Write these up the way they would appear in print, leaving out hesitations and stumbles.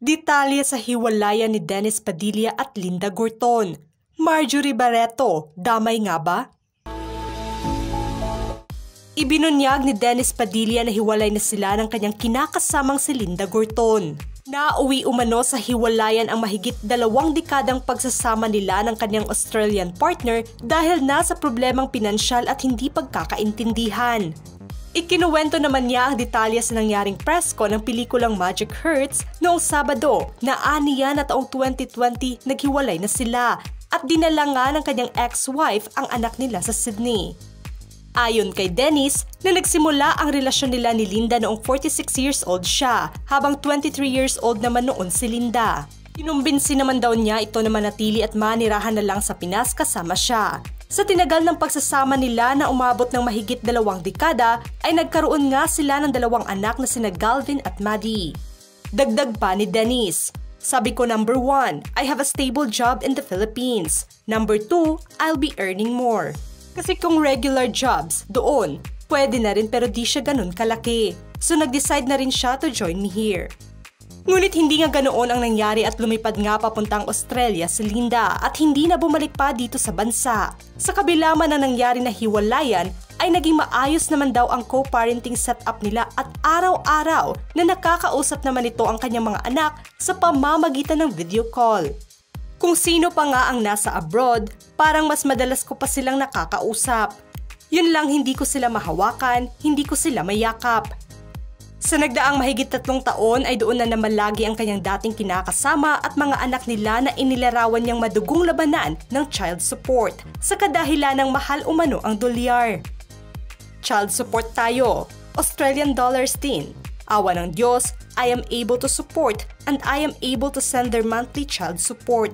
Detalye sa hiwalayan ni Dennis Padilla at Linda Gorton. Marjorie Barreto, damay nga ba? Ibinunyag ni Dennis Padilla na hiwalay na sila ng kanyang kinakasamang si Linda Gorton. Nauwi umano sa hiwalayan ang mahigit 2 dekadang pagsasama nila ng kanyang Australian partner dahil na sa problemang pinansyal at hindi pagkakaintindihan. Ikinuwento naman niya ang detalye sa nangyaring presko ng pelikulang Magic Hurts noong Sabado na aniya na taong 2020 naghiwalay na sila at dinala nga ng kanyang ex-wife ang anak nila sa Sydney. Ayon kay Dennis, na nagsimula ang relasyon nila ni Linda noong 46 years old siya, habang 23 years old naman noon si Linda. Kinumbinsi naman daw niya ito na manatili at manirahan na lang sa Pinas kasama siya. Sa tinagal ng pagsasama nila na umabot ng mahigit 2 dekada, ay nagkaroon nga sila ng 2 anak na sina Galvin at Maddie. Dagdag pa ni Dennis, sabi ko, number 1, I have a stable job in the Philippines. Number 2, I'll be earning more. Kasi kung regular jobs, doon, pwede na rin pero di siya ganun kalaki. So nag-decide na rin siya to join me here. Ngunit hindi nga ganoon ang nangyari at lumipad nga papuntang Australia si Linda at hindi na bumalik pa dito sa bansa. Sa kabila man ang nangyari na hiwalayan, ay naging maayos naman daw ang co-parenting setup nila at araw-araw na nakakausap naman ito ang kanyang mga anak sa pamamagitan ng video call. Kung sino pa nga ang nasa abroad, parang mas madalas ko pa silang nakakausap. Yun lang, hindi ko sila mahawakan, hindi ko sila mayakap. Sa nagdaang mahigit 3 taon ay doon na naman lagi ang kanyang dating kinakasama at mga anak nila na inilarawan niyang madugong labanan ng child support sa kadahilan ng mahal umano ang dolyar. Child support tayo, Australian dollars din. Awa ng Diyos, I am able to support and I am able to send their monthly child support.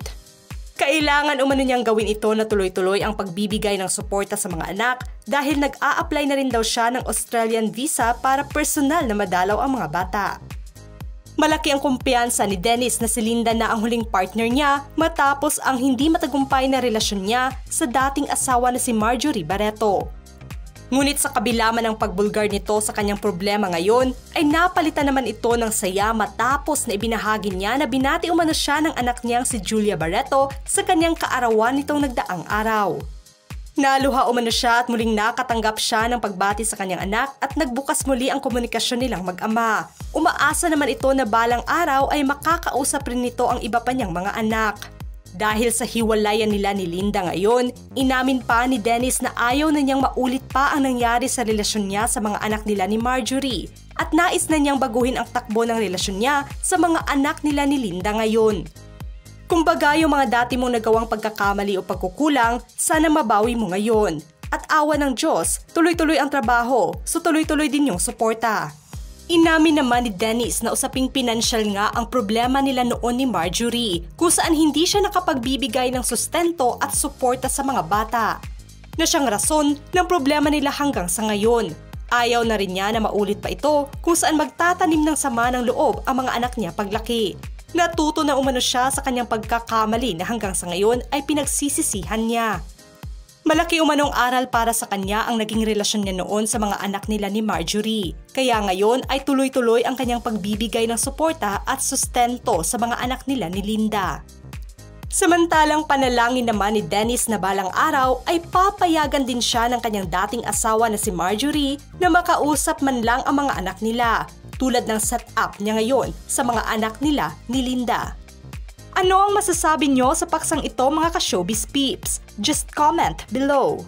Kailangan umano niyang gawin ito na tuloy-tuloy ang pagbibigay ng suporta sa mga anak dahil nag-a-apply na rin daw siya ng Australian visa para personal na madalaw ang mga bata. Malaki ang kumpiyansa ni Dennis na si Linda na ang huling partner niya matapos ang hindi matagumpay na relasyon niya sa dating asawa na si Marjorie Barreto. Ngunit sa kabila man ng pagbulgar nito sa kanyang problema ngayon, ay napalitan naman ito ng saya matapos na ibinahagi niya na binati umano siya ng anak niyang si Julia Barreto sa kanyang kaarawan nitong nagdaang araw. Naluha umano siya at muling nakatanggap siya ng pagbati sa kanyang anak at nagbukas muli ang komunikasyon nilang mag-ama. Umaasa naman ito na balang araw ay makakausap rin nito ang iba pa niyang mga anak. Dahil sa hiwalayan nila ni Linda ngayon, inamin pa ni Dennis na ayaw na niyang maulit pa ang nangyari sa relasyon niya sa mga anak nila ni Marjorie at nais na niyang baguhin ang takbo ng relasyon niya sa mga anak nila ni Linda ngayon. Kumbaga, yung mga dati mong nagawang pagkakamali o pagkukulang, sana mabawi mo ngayon. At awa ng Diyos, tuloy-tuloy ang trabaho, so tuloy-tuloy din yung suporta. Inamin naman ni Dennis na usaping pinansyal nga ang problema nila noon ni Marjorie, kung saan hindi siya nakapagbibigay ng sustento at suporta sa mga bata. Na siyang rason ng problema nila hanggang sa ngayon. Ayaw na rin niya na maulit pa ito kung saan magtatanim ng sama ng loob ang mga anak niya paglaki. Natuto na umano siya sa kanyang pagkakamali na hanggang sa ngayon ay pinagsisisihan niya. Malaki umanong aral para sa kanya ang naging relasyon niya noon sa mga anak nila ni Marjorie. Kaya ngayon ay tuloy-tuloy ang kanyang pagbibigay ng suporta at sustento sa mga anak nila ni Linda. Samantalang panalangin naman ni Dennis na balang araw ay papayagan din siya ng kanyang dating asawa na si Marjorie na makausap man lang ang mga anak nila, tulad ng setup niya ngayon sa mga anak nila ni Linda. Ano ang masasabi nyo sa paksang ito mga ka-showbiz peeps? Just comment below.